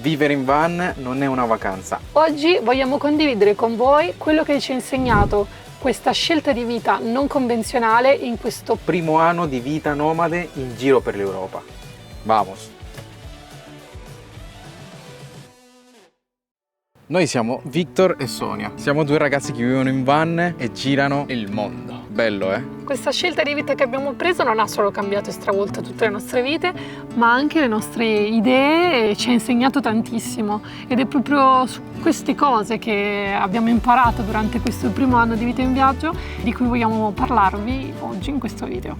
Vivere in van non è una vacanza. Oggi vogliamo condividere con voi quello che ci ha insegnato questa scelta di vita non convenzionale in questo Primo anno di vita nomade in giro per l'Europa. Vamos! Noi siamo Victor e Sonia. Siamo due ragazzi che vivono in van e girano il mondo. Bello, eh? Questa scelta di vita che abbiamo preso non ha solo cambiato e stravolto tutte le nostre vite, ma anche le nostre idee e ci ha insegnato tantissimo. Ed è proprio su queste cose che abbiamo imparato durante questo primo anno di vita in viaggio di cui vogliamo parlarvi oggi in questo video.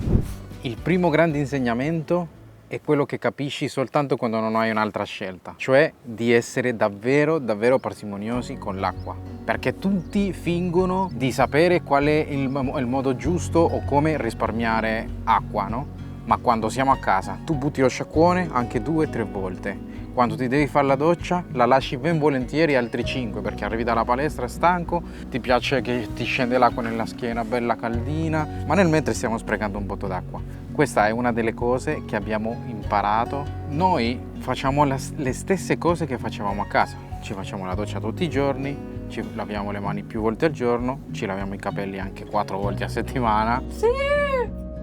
Il primo grande insegnamento è quello che capisci soltanto quando non hai un'altra scelta, cioè di essere davvero parsimoniosi con l'acqua, perché tutti fingono di sapere qual è il modo giusto o come risparmiare acqua, no? Ma quando siamo a casa tu butti lo sciacquone anche 2 o 3 volte. Quando ti devi fare la doccia la lasci ben volentieri altri 5 perché arrivi dalla palestra stanco, ti piace che ti scende l'acqua nella schiena bella caldina, ma nel mentre stiamo sprecando un botto d'acqua. Questa è una delle cose che abbiamo imparato. Noi facciamo le stesse cose che facevamo a casa. Ci facciamo la doccia tutti i giorni, ci laviamo le mani più volte al giorno, ci laviamo i capelli anche 4 volte a settimana. Sì!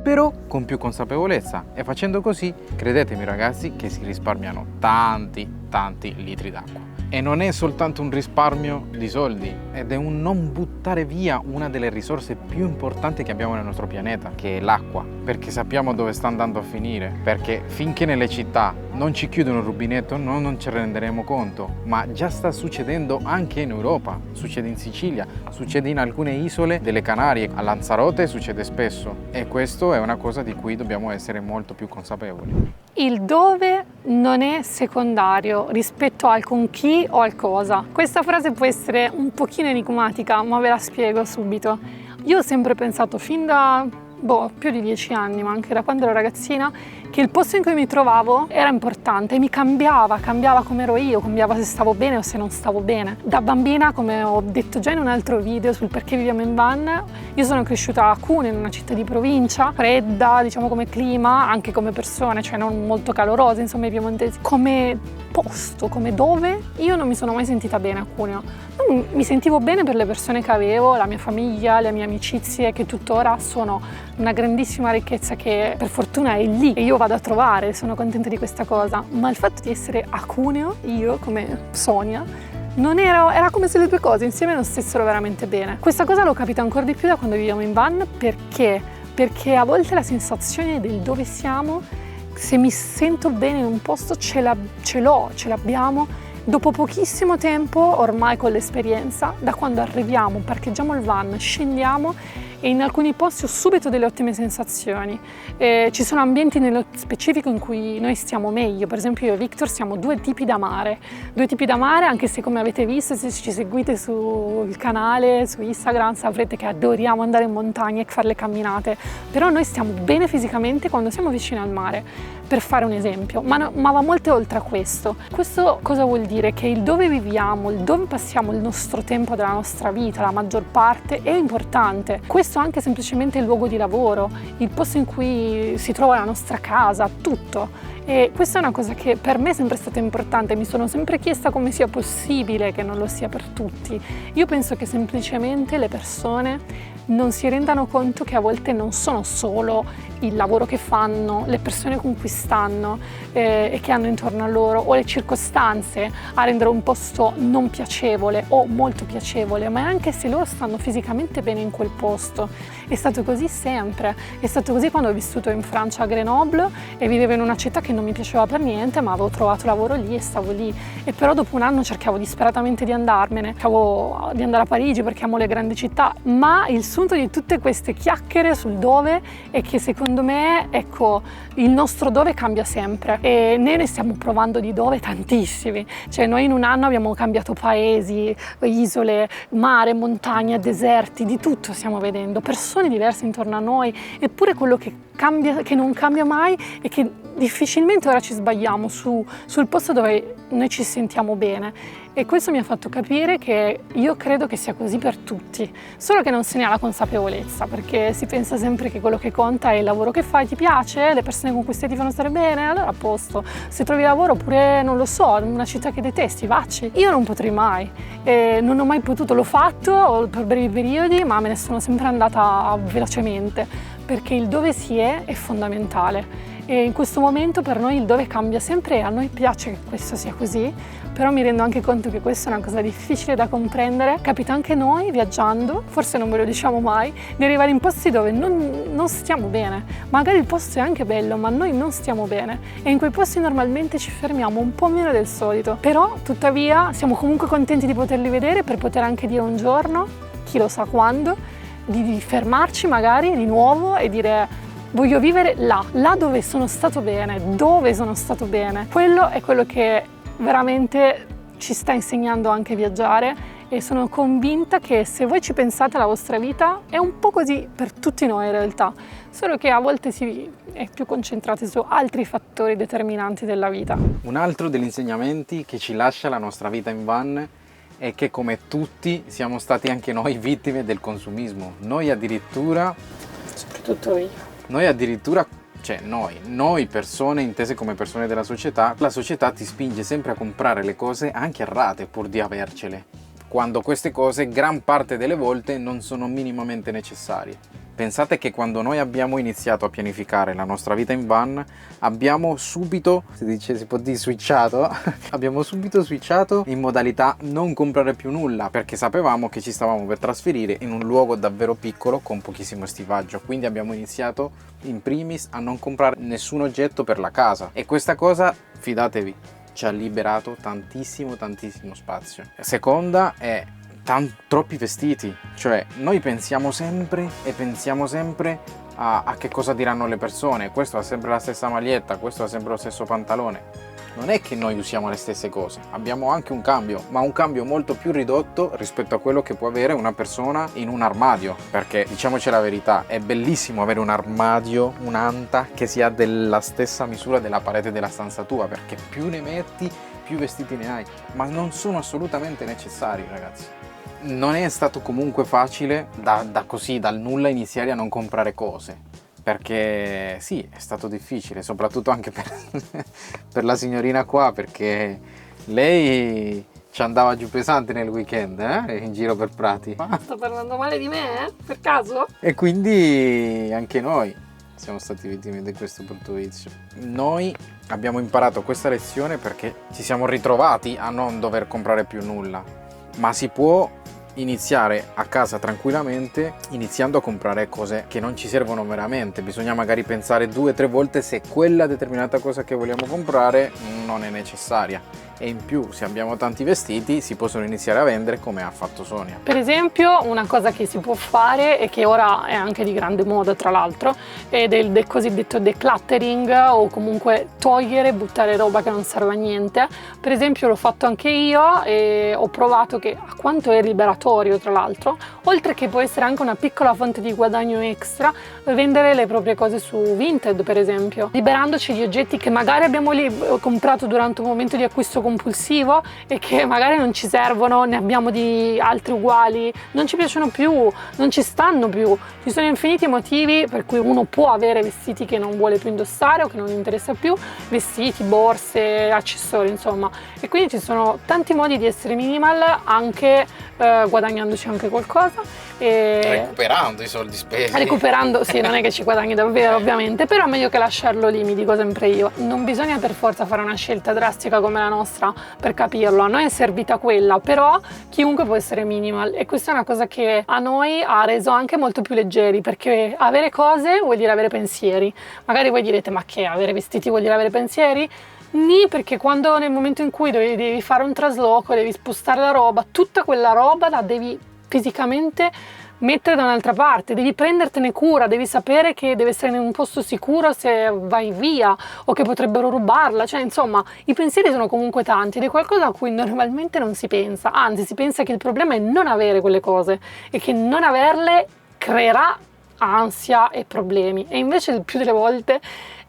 Però con più consapevolezza, e facendo così, credetemi ragazzi, che si risparmiano tanti litri d'acqua. E non è soltanto un risparmio di soldi, ed è un non buttare via una delle risorse più importanti che abbiamo nel nostro pianeta, che è l'acqua, perché sappiamo dove sta andando a finire, perché finché nelle città non ci chiudono il rubinetto non ci renderemo conto, ma già sta succedendo anche in Europa, succede in Sicilia, succede in alcune isole delle Canarie, a Lanzarote succede spesso, e questo è una cosa di cui dobbiamo essere molto più consapevoli. Il dove non è secondario rispetto al con chi o al cosa. Questa frase può essere un pochino enigmatica, ma ve la spiego subito. Io ho sempre pensato fin da più di 10 anni, ma anche da quando ero ragazzina, che il posto in cui mi trovavo era importante, mi cambiava come ero io, cambiava se stavo bene o se non stavo bene. Da bambina, come ho detto già in un altro video sul perché viviamo in van, io sono cresciuta a Cuneo, in una città di provincia, fredda, diciamo come clima, anche come persone, cioè non molto calorosa, insomma i piemontesi. Come posto, come dove, io non mi sono mai sentita bene a Cuneo. Non mi sentivo bene per le persone che avevo, la mia famiglia, le mie amicizie, che tuttora sono una grandissima ricchezza che per fortuna è lì e io vado a trovare, sono contenta di questa cosa, ma il fatto di essere a Cuneo, io come Sonia, era come se le due cose insieme non stessero veramente bene. Questa cosa l'ho capita ancora di più da quando viviamo in van, perché a volte la sensazione del dove siamo, se mi sento bene in un posto ce l'abbiamo. Dopo pochissimo tempo, ormai con l'esperienza, da quando arriviamo, parcheggiamo il van, scendiamo e in alcuni posti ho subito delle ottime sensazioni. Ci sono ambienti nello specifico in cui noi stiamo meglio, per esempio io e Victor siamo due tipi da mare, anche se come avete visto, se ci seguite sul canale, su Instagram, saprete che adoriamo andare in montagna e fare le camminate, però noi stiamo bene fisicamente quando siamo vicini al mare. Per fare un esempio, ma va molto oltre a questo. Questo cosa vuol dire? Che il dove viviamo, il dove passiamo il nostro tempo della nostra vita, la maggior parte, è importante. Questo anche semplicemente il luogo di lavoro, il posto in cui si trova la nostra casa, tutto. E questa è una cosa che per me è sempre stata importante, mi sono sempre chiesta come sia possibile che non lo sia per tutti. Io penso che semplicemente le persone non si rendano conto che a volte non sono solo il lavoro che fanno, le persone con cui stanno e che hanno intorno a loro o le circostanze a rendere un posto non piacevole o molto piacevole, ma anche se loro stanno fisicamente bene in quel posto. È stato così sempre, è stato così quando ho vissuto in Francia a Grenoble e vivevo in una città che non mi piaceva per niente, ma avevo trovato lavoro lì e stavo lì, e però dopo un anno cercavo disperatamente di andarmene, cercavo di andare a Parigi perché amo le grandi città, ma il sunto di tutte queste chiacchiere sul dove è che secondo me, ecco, il nostro dove cambia sempre e noi ne stiamo provando di dove tantissimi, cioè noi in un anno abbiamo cambiato paesi, isole, mare, montagna, deserti, di tutto stiamo vedendo, persone diverse intorno a noi, eppure quello che non cambia mai è che difficilmente ora ci sbagliamo sul posto dove noi ci sentiamo bene. E questo mi ha fatto capire che io credo che sia così per tutti, solo che non se ne ha la consapevolezza, perché si pensa sempre che quello che conta è il lavoro che fai, ti piace, le persone con cui stai ti fanno stare bene, allora a posto. Se trovi lavoro oppure, non lo so, in una città che detesti, vacci. Io non potrei mai, non ho mai potuto, l'ho fatto per brevi periodi, ma me ne sono sempre andata velocemente, perché il dove si è fondamentale. E in questo momento per noi il dove cambia sempre e a noi piace che questo sia così, però mi rendo anche conto che questa è una cosa difficile da comprendere. Capita anche noi viaggiando, forse non ve lo diciamo mai, di arrivare in posti dove non stiamo bene. Magari il posto è anche bello, ma noi non stiamo bene e in quei posti normalmente ci fermiamo un po' meno del solito. Però tuttavia siamo comunque contenti di poterli vedere per poter anche dire un giorno, chi lo sa quando, di fermarci magari di nuovo e dire: voglio vivere là dove sono stato bene, Quello è quello che veramente ci sta insegnando anche viaggiare e sono convinta che se voi ci pensate alla vostra vita è un po' così per tutti noi in realtà, solo che a volte si è più concentrati su altri fattori determinanti della vita. Un altro degli insegnamenti che ci lascia la nostra vita in van è che come tutti siamo stati anche noi vittime del consumismo. Noi addirittura, cioè noi persone intese come persone della società, la società ti spinge sempre a comprare le cose anche a rate pur di avercele, quando queste cose gran parte delle volte non sono minimamente necessarie. Pensate che quando noi abbiamo iniziato a pianificare la nostra vita in van, abbiamo subito, si può dire switchato, abbiamo subito switchato in modalità non comprare più nulla, perché sapevamo che ci stavamo per trasferire in un luogo davvero piccolo con pochissimo stivaggio, quindi abbiamo iniziato in primis a non comprare nessun oggetto per la casa e questa cosa, fidatevi, ci ha liberato tantissimo spazio. La seconda è troppi vestiti, cioè noi pensiamo sempre a che cosa diranno le persone, questo ha sempre la stessa maglietta, questo ha sempre lo stesso pantalone. Non è che noi usiamo le stesse cose, abbiamo anche un cambio, ma un cambio molto più ridotto rispetto a quello che può avere una persona in un armadio, perché diciamoci la verità, è bellissimo avere un armadio, un'anta che sia della stessa misura della parete della stanza tua, perché più ne metti, più vestiti ne hai, ma non sono assolutamente necessari, ragazzi. Non è stato comunque facile dal nulla iniziare a non comprare cose, perché sì, è stato difficile, soprattutto anche per la signorina qua, perché lei ci andava giù pesante nel weekend, in giro per Prati. Sto parlando male di me, per caso? E quindi anche noi siamo stati vittime di questo brutto vizio. Noi abbiamo imparato questa lezione perché ci siamo ritrovati a non dover comprare più nulla, ma si può iniziare a casa tranquillamente iniziando a comprare cose che non ci servono veramente. Bisogna magari pensare 2 o 3 volte se quella determinata cosa che vogliamo comprare non è necessaria, e in più se abbiamo tanti vestiti si possono iniziare a vendere come ha fatto Sonia. Per esempio una cosa che si può fare e che ora è anche di grande moda tra l'altro è del cosiddetto decluttering, o comunque togliere, buttare roba che non serve a niente. Per esempio l'ho fatto anche io e ho provato che a quanto è liberatorio, tra l'altro, oltre che può essere anche una piccola fonte di guadagno extra, vendere le proprie cose su Vinted per esempio, liberandoci di oggetti che magari abbiamo comprato durante un momento di acquisto compulsivo e che magari non ci servono, ne abbiamo di altri uguali, non ci piacciono più, non ci stanno più. Ci sono infiniti motivi per cui uno può avere vestiti che non vuole più indossare o che non interessa più, vestiti, borse, accessori, insomma. E quindi ci sono tanti modi di essere minimal, anche guadagnandoci anche qualcosa e recuperando i soldi spesi. Recuperando, sì, non è che ci guadagni davvero ovviamente, però è meglio che lasciarlo lì, mi dico sempre io. Non bisogna per forza fare una scelta drastica come la nostra per capirlo, a noi è servita quella, però chiunque può essere minimal e questa è una cosa che a noi ha reso anche molto più leggeri, perché avere cose vuol dire avere pensieri. Magari voi direte: ma che, avere vestiti vuol dire avere pensieri? Nì, perché quando nel momento in cui devi fare un trasloco, devi spostare la roba, tutta quella roba la devi fisicamente mettere da un'altra parte, devi prendertene cura, devi sapere che deve essere in un posto sicuro se vai via o che potrebbero rubarla, cioè insomma i pensieri sono comunque tanti ed è qualcosa a cui normalmente non si pensa, anzi si pensa che il problema è non avere quelle cose e che non averle creerà ansia e problemi, e invece il più delle volte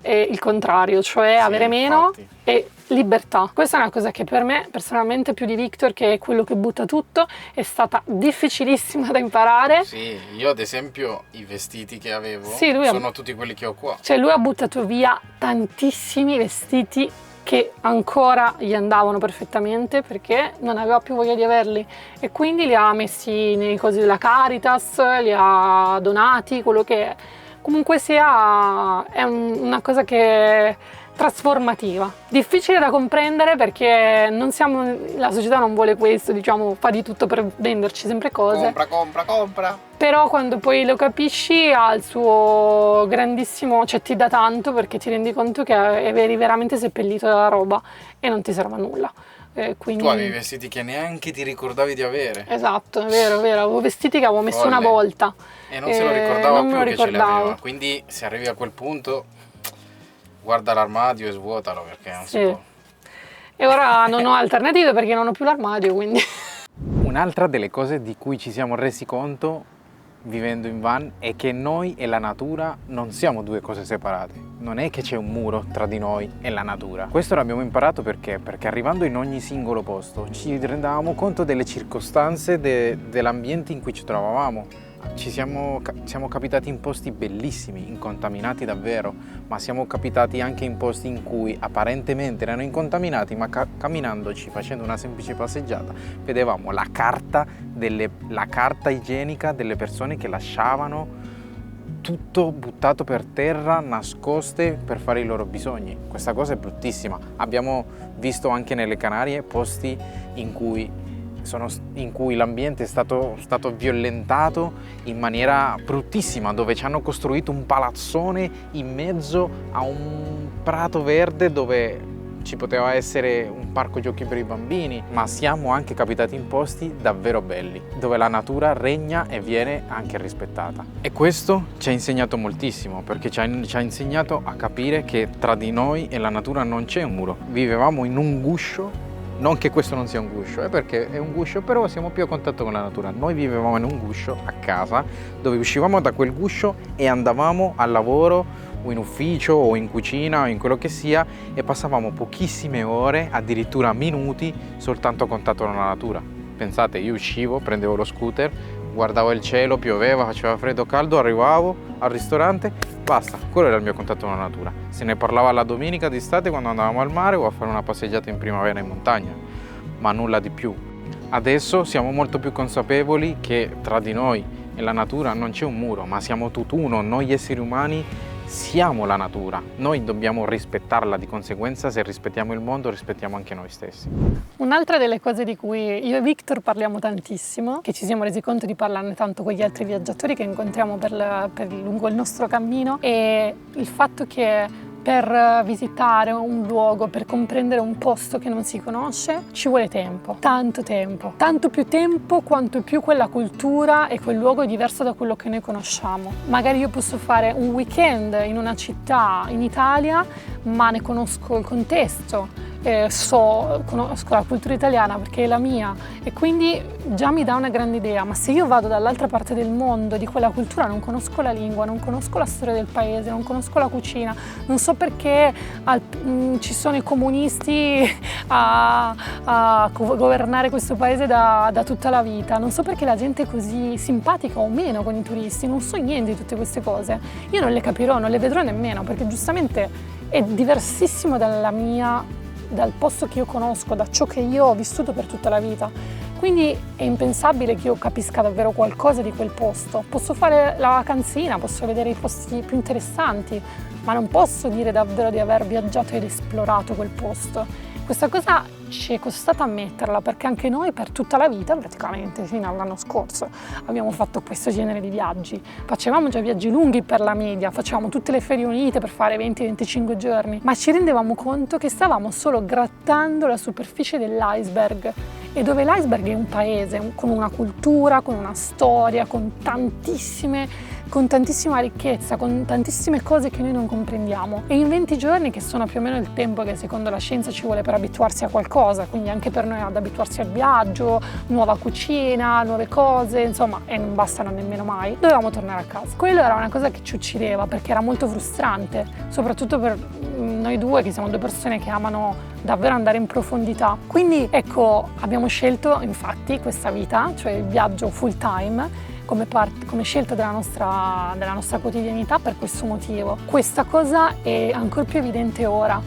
è il contrario, cioè Sì, avere meno infatti. e libertà. Questa è una cosa che per me personalmente, più di Victor, che è quello che butta tutto, è stata difficilissima da imparare. Sì, io ad esempio i vestiti che avevo Sì, sono tutti quelli che ho qua. Cioè lui ha buttato via tantissimi vestiti che ancora gli andavano perfettamente perché non aveva più voglia di averli, e quindi li ha messi nei cosi della Caritas, li ha donati, quello che è. Comunque sia, è una cosa che è trasformativa, difficile da comprendere perché la società non vuole questo, diciamo, fa di tutto per venderci sempre cose. Compra. Però quando poi lo capisci ha il suo grandissimo, cioè ti dà tanto perché ti rendi conto che eri veramente seppellito dalla roba e non ti serve a nulla. Quindi... Tu avevi vestiti che neanche ti ricordavi di avere. Esatto, è vero, avevo vestiti che avevo messo una Folle. volta. E non se lo ricordava non me più lo che ce ricordavo. l'aveva. Quindi se arrivi a quel punto, guarda l'armadio e svuotalo perché non si Sì. può. E ora non ho alternative perché non ho più l'armadio, quindi... Un'altra delle cose di cui ci siamo resi conto vivendo in van è che noi e la natura non siamo due cose separate. Non è che c'è un muro tra di noi e la natura. Questo l'abbiamo imparato perché arrivando in ogni singolo posto ci rendavamo conto delle circostanze dell'ambiente in cui ci trovavamo. Siamo capitati in posti bellissimi, incontaminati davvero, ma siamo capitati anche in posti in cui apparentemente erano incontaminati, ma camminandoci, facendo una semplice passeggiata, vedevamo la carta igienica delle persone che lasciavano tutto buttato per terra, nascoste per fare i loro bisogni. Questa cosa è bruttissima. Abbiamo visto anche nelle Canarie posti in cui l'ambiente è stato violentato in maniera bruttissima, dove ci hanno costruito un palazzone in mezzo a un prato verde dove ci poteva essere un parco giochi per i bambini, ma siamo anche capitati in posti davvero belli, dove la natura regna e viene anche rispettata. E questo ci ha insegnato moltissimo, perché ci ha insegnato a capire che tra di noi e la natura non c'è un muro. Vivevamo in un guscio. Non che questo non sia un guscio, perché è un guscio, però siamo più a contatto con la natura. Noi vivevamo in un guscio a casa, dove uscivamo da quel guscio e andavamo al lavoro o in ufficio o in cucina o in quello che sia, e passavamo pochissime ore, addirittura minuti, soltanto a contatto con la natura. Pensate, io uscivo, prendevo lo scooter, guardavo il cielo, pioveva, faceva freddo o caldo, arrivavo al ristorante, basta, quello era il mio contatto con la natura. Se ne parlava la domenica d'estate quando andavamo al mare o a fare una passeggiata in primavera in montagna, ma nulla di più. Adesso siamo molto più consapevoli che tra di noi e la natura non c'è un muro, ma siamo tutt'uno. Noi esseri umani siamo la natura, noi dobbiamo rispettarla, di conseguenza se rispettiamo il mondo rispettiamo anche noi stessi. Un'altra delle cose di cui io e Victor parliamo tantissimo, che ci siamo resi conto di parlarne tanto con gli altri viaggiatori che incontriamo lungo il nostro cammino, è il fatto che per visitare un luogo, per comprendere un posto che non si conosce, ci vuole tempo, tanto più tempo quanto più quella cultura e quel luogo è diverso da quello che noi conosciamo. Magari io posso fare un weekend in una città in Italia, ma ne conosco il contesto, conosco la cultura italiana perché è la mia, e quindi già mi dà una grande idea. Ma se io vado dall'altra parte del mondo, di quella cultura, non conosco la lingua, non conosco la storia del paese, non conosco la cucina, non so perché ci sono i comunisti a governare questo paese da tutta la vita, non so perché la gente è così simpatica o meno con i turisti, non so niente di tutte queste cose. Io non le capirò, non le vedrò nemmeno, perché giustamente è diversissimo dal posto che io conosco, da ciò che io ho vissuto per tutta la vita. Quindi è impensabile che io capisca davvero qualcosa di quel posto. Posso fare la vacanzina, posso vedere i posti più interessanti, ma non posso dire davvero di aver viaggiato ed esplorato quel posto. Questa cosa ci è costata ammetterla, perché anche noi per tutta la vita, praticamente fino all'anno scorso, abbiamo fatto questo genere di viaggi. Facevamo già viaggi lunghi per la media, facevamo tutte le ferie unite per fare 20-25 giorni, ma ci rendevamo conto che stavamo solo grattando la superficie dell'iceberg, e dove l'iceberg è un paese con una cultura, con una storia, con tantissime con tantissima ricchezza, con tantissime cose che noi non comprendiamo. E in 20 giorni, che sono più o meno il tempo che secondo la scienza ci vuole per abituarsi a qualcosa, quindi anche per noi ad abituarsi al viaggio, nuova cucina, nuove cose, insomma, e non bastano nemmeno mai, dovevamo tornare a casa. Quello era una cosa che ci uccideva perché era molto frustrante, soprattutto per noi due che siamo due persone che amano davvero andare in profondità. Quindi ecco, abbiamo scelto infatti questa vita, cioè il viaggio full time, come scelta della nostra quotidianità per questo motivo. Questa cosa è ancora più evidente ora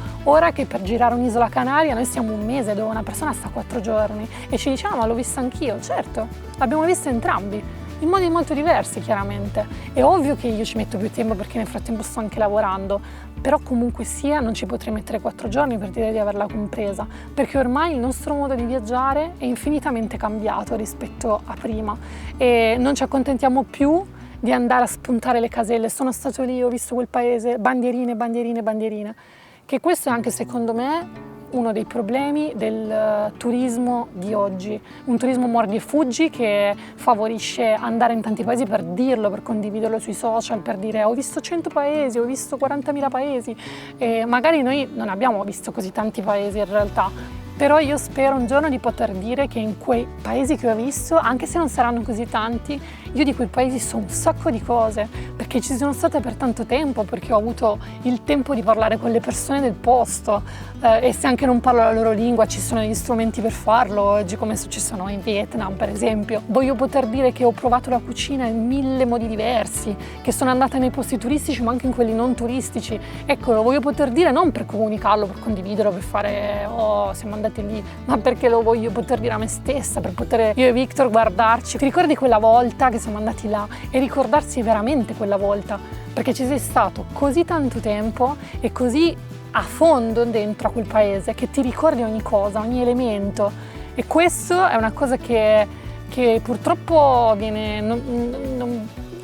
che per girare un'isola Canaria noi stiamo un mese dove una persona sta 4 giorni e ci dice ma l'ho vista anch'io, certo, l'abbiamo vista entrambi, in modi molto diversi chiaramente. È ovvio che io ci metto più tempo perché nel frattempo sto anche lavorando, però comunque sia non ci potrei mettere 4 giorni per dire di averla compresa, perché ormai il nostro modo di viaggiare è infinitamente cambiato rispetto a prima e non ci accontentiamo più di andare a spuntare le caselle, sono stato lì, ho visto quel paese, bandierine, bandierine, bandierine, che questo è anche secondo me uno dei problemi del turismo di oggi, un turismo mordi e fuggi che favorisce andare in tanti paesi per dirlo, per condividerlo sui social, per dire ho visto 100 paesi, ho visto 40.000 paesi e magari noi non abbiamo visto così tanti paesi in realtà. Però io spero un giorno di poter dire che in quei paesi che ho visto, anche se non saranno così tanti, io di quei paesi so un sacco di cose, perché ci sono stata per tanto tempo, perché ho avuto il tempo di parlare con le persone del posto e se anche non parlo la loro lingua ci sono degli strumenti per farlo, oggi come è successo a noi in Vietnam per esempio. Voglio poter dire che ho provato la cucina in 1000 modi diversi, che sono andata nei posti turistici ma anche in quelli non turistici. Ecco, lo voglio poter dire non per comunicarlo, per condividerlo, per fare oh siamo andati lì, ma perché lo voglio poter dire a me stessa, per poter io e Victor guardarci. Ti ricordi quella volta che siamo andati là e ricordarsi veramente quella volta, perché ci sei stato così tanto tempo e così a fondo dentro a quel paese che ti ricordi ogni cosa, ogni elemento, e questo è una cosa che purtroppo viene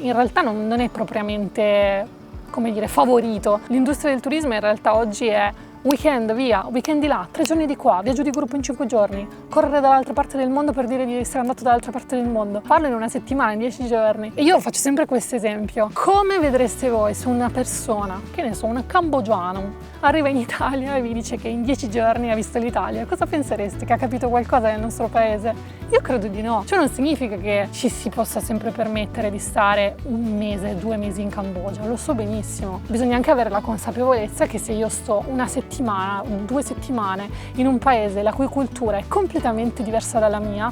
in realtà non è propriamente, come dire, favorito. L'industria del turismo in realtà oggi è weekend via, weekend di là, 3 giorni di qua, viaggio di gruppo in 5 giorni, correre dall'altra parte del mondo per dire di essere andato dall'altra parte del mondo, farlo in una settimana, in 10 giorni. E io faccio sempre questo esempio. Come vedreste voi se una persona, che ne so, un cambogiano, arriva in Italia e vi dice che in 10 giorni ha visto l'Italia? Cosa pensereste? Che ha capito qualcosa del nostro paese? Io credo di no. Ciò non significa che ci si possa sempre permettere di stare 1 mese, 2 mesi in Cambogia, lo so benissimo. Bisogna anche avere la consapevolezza che se io sto una settimana, 2 settimane in un paese la cui cultura è completamente diversa dalla mia,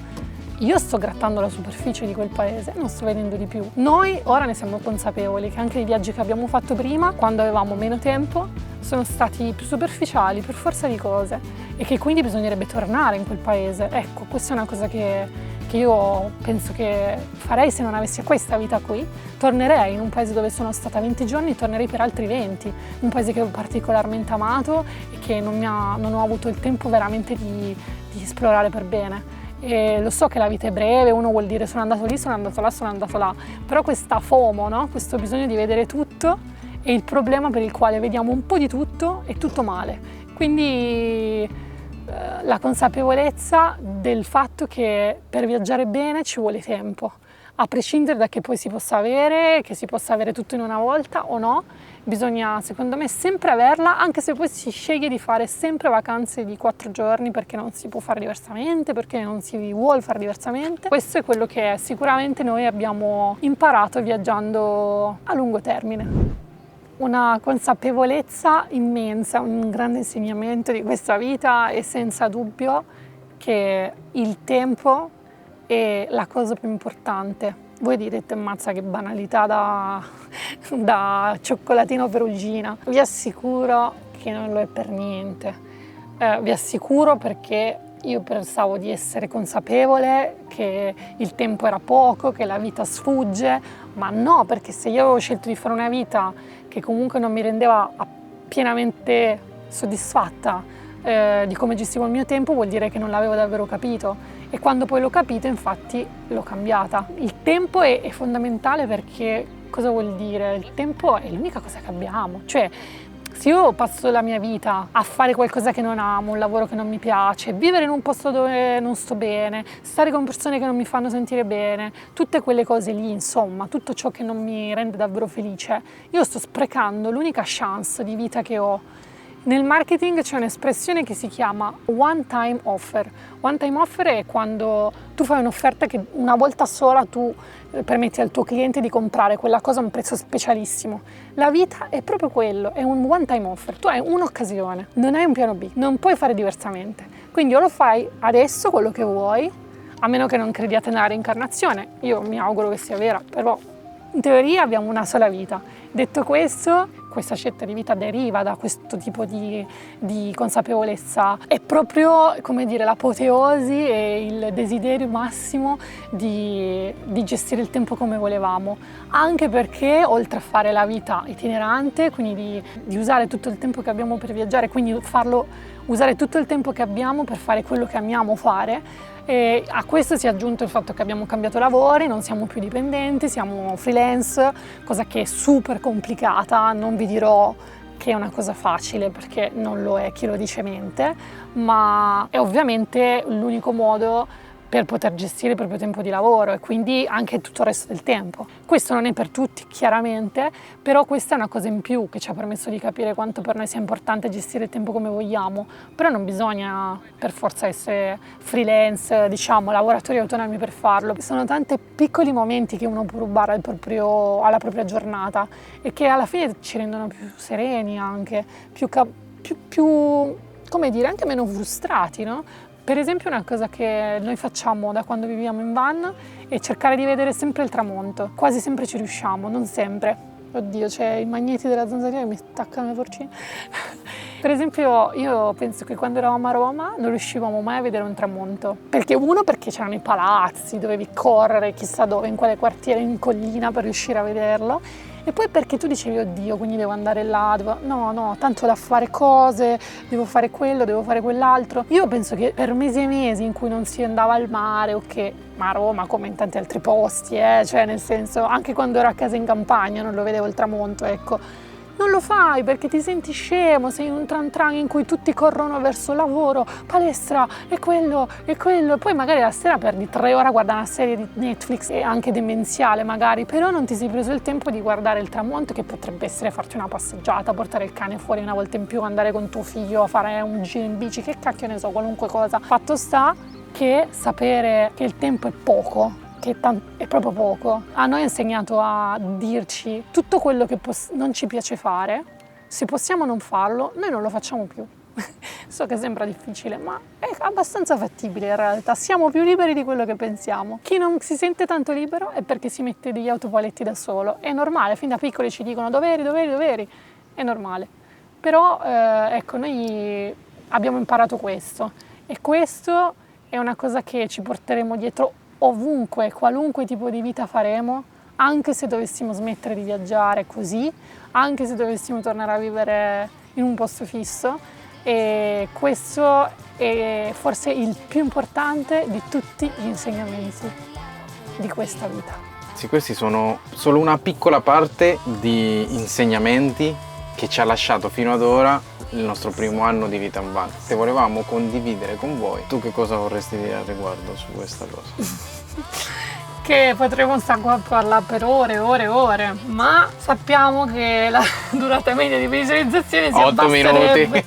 io sto grattando la superficie di quel paese e non sto vedendo di più. Noi ora ne siamo consapevoli che anche i viaggi che abbiamo fatto prima, quando avevamo meno tempo, sono stati più superficiali per forza di cose e che quindi bisognerebbe tornare in quel paese. Ecco, questa è una cosa che io penso che farei se non avessi questa vita qui. Tornerei in un paese dove sono stata 20 giorni, tornerei per altri 20, un paese che ho particolarmente amato e che non ho avuto il tempo veramente di esplorare per bene. E lo so che la vita è breve, uno vuol dire sono andato lì, sono andato là, sono andato là, però questa FOMO, no? Questo bisogno di vedere tutto è il problema per il quale vediamo un po' di tutto e tutto male. Quindi la consapevolezza del fatto che per viaggiare bene ci vuole tempo, a prescindere da che poi si possa avere, che si possa avere tutto in una volta o no, bisogna secondo me sempre averla, anche se poi si sceglie di fare sempre vacanze di 4 giorni perché non si può fare diversamente, perché non si vuole fare diversamente. Questo è quello che sicuramente noi abbiamo imparato viaggiando a lungo termine. Una consapevolezza immensa, un grande insegnamento di questa vita è senza dubbio che il tempo è la cosa più importante. Voi direte, mazza che banalità da cioccolatino perugina. Vi assicuro che non lo è per niente. Vi assicuro perché io pensavo di essere consapevole che il tempo era poco, che la vita sfugge, ma no, perché se io avevo scelto di fare una vita che comunque non mi rendeva pienamente soddisfatta di come gestivo il mio tempo, vuol dire che non l'avevo davvero capito. E quando poi l'ho capito, infatti, l'ho cambiata. Il tempo è fondamentale perché cosa vuol dire? Il tempo è l'unica cosa che abbiamo. Cioè, se io passo la mia vita a fare qualcosa che non amo, un lavoro che non mi piace, vivere in un posto dove non sto bene, stare con persone che non mi fanno sentire bene, tutte quelle cose lì, insomma, tutto ciò che non mi rende davvero felice, io sto sprecando l'unica chance di vita che ho. Nel marketing c'è un'espressione che si chiama one time offer. One time offer è quando tu fai un'offerta che una volta sola tu permetti al tuo cliente di comprare quella cosa a un prezzo specialissimo. La vita è proprio quello, è un one time offer. Tu hai un'occasione, non hai un piano B, non puoi fare diversamente. Quindi o lo fai adesso quello che vuoi, a meno che non crediate nella reincarnazione. Io mi auguro che sia vera, però in teoria abbiamo una sola vita. Detto questo, questa scelta di vita deriva da questo tipo di consapevolezza. È proprio, come dire, l'apoteosi e il desiderio massimo di gestire il tempo come volevamo. Anche perché, oltre a fare la vita itinerante, quindi di usare tutto il tempo che abbiamo per viaggiare, quindi usare tutto il tempo che abbiamo per fare quello che amiamo fare, e a questo si è aggiunto il fatto che abbiamo cambiato lavori, non siamo più dipendenti, siamo freelance, cosa che è super complicata, non vi dirò che è una cosa facile perché non lo è, chi lo dice mente, ma è ovviamente l'unico modo per poter gestire il proprio tempo di lavoro e quindi anche tutto il resto del tempo. Questo non è per tutti, chiaramente, però questa è una cosa in più che ci ha permesso di capire quanto per noi sia importante gestire il tempo come vogliamo, però non bisogna per forza essere freelance, diciamo, lavoratori autonomi per farlo. Sono tanti piccoli momenti che uno può rubare alla propria giornata e che alla fine ci rendono più sereni anche, più come dire, anche meno frustrati, no? Per esempio una cosa che noi facciamo da quando viviamo in van è cercare di vedere sempre il tramonto. Quasi sempre ci riusciamo, non sempre. Oddio, c'è i magneti della zanzariera che mi staccano le porcine. Per esempio io penso che quando eravamo a Roma non riuscivamo mai a vedere un tramonto. Perché c'erano i palazzi, dovevi correre chissà dove, in quale quartiere, in collina per riuscire a vederlo. E poi perché tu dicevi, oddio, quindi devo andare là, no, tanto da fare cose, devo fare quello, devo fare quell'altro. Io penso che per mesi e mesi in cui non si andava al mare, ma a Roma come in tanti altri posti, cioè nel senso, anche quando ero a casa in campagna non lo vedevo il tramonto, ecco. Non lo fai perché ti senti scemo, sei in un tran tran in cui tutti corrono verso il lavoro, palestra, e quello, e poi magari la sera perdi 3 ore a guardare una serie di Netflix e anche demenziale magari, però non ti sei preso il tempo di guardare il tramonto, che potrebbe essere farti una passeggiata, portare il cane fuori una volta in più, andare con tuo figlio a fare un giro in bici, che cacchio ne so, qualunque cosa. Fatto sta che sapere che il tempo è poco, è proprio poco. A noi ha insegnato a dirci tutto quello che non ci piace fare, se possiamo non farlo, noi non lo facciamo più. So che sembra difficile, ma è abbastanza fattibile in realtà, siamo più liberi di quello che pensiamo. Chi non si sente tanto libero è perché si mette degli autopaletti da solo, è normale, fin da piccoli ci dicono doveri, è normale. Però ecco, noi abbiamo imparato questo e questo è una cosa che ci porteremo dietro ovunque, qualunque tipo di vita faremo, anche se dovessimo smettere di viaggiare così, anche se dovessimo tornare a vivere in un posto fisso, e questo è forse il più importante di tutti gli insegnamenti di questa vita. Sì, questi sono solo una piccola parte di insegnamenti che ci ha lasciato fino ad ora il nostro primo anno di vita in van. Se volevamo condividere con voi, tu che cosa vorresti dire al riguardo su questa cosa? Che potremmo stare qua a parlare per ore, ma sappiamo che la durata media di visualizzazione si 8 minuti.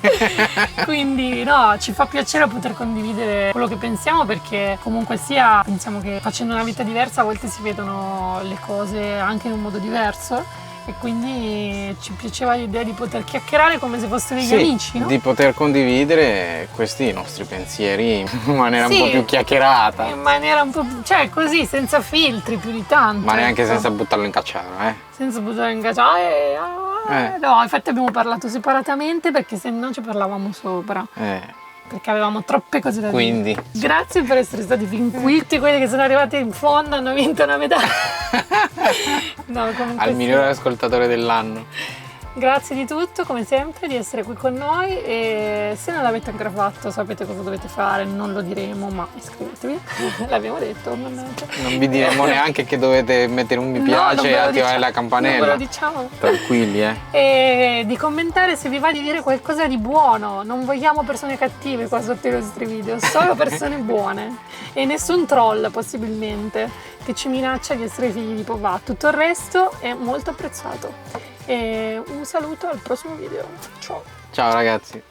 Quindi no, ci fa piacere poter condividere quello che pensiamo, perché comunque sia pensiamo che facendo una vita diversa a volte si vedono le cose anche in un modo diverso. E quindi ci piaceva l'idea di poter chiacchierare come se fossero degli amici, no? Di poter condividere questi nostri pensieri in maniera un po' più chiacchierata. In maniera un po' più, cioè così, senza filtri più di tanto. Ma neanche senza buttarlo in cacciara, Senza buttarlo in cacciara. No, infatti abbiamo parlato separatamente perché se no ci parlavamo sopra. Perché avevamo troppe cose da dire. Quindi grazie per essere stati fin qui. Tutti quelli che sono arrivati in fondo hanno vinto una medaglia. No, al migliore ascoltatore dell'anno. Grazie di tutto, come sempre, di essere qui con noi e se non l'avete ancora fatto sapete cosa dovete fare, non lo diremo, ma iscrivetevi, l'abbiamo detto ovviamente. Non vi diremo neanche che dovete mettere un mi No, piace non ve e lo attivare diciamo. la campanella. Non ve lo diciamo. Tranquilli, E di commentare se vi va di dire qualcosa di buono, non vogliamo persone cattive qua sotto i nostri video, solo persone buone e nessun troll possibilmente che ci minaccia di essere figli di papà. Tutto il resto è molto apprezzato. E un saluto al prossimo video. Ciao! Ciao ragazzi.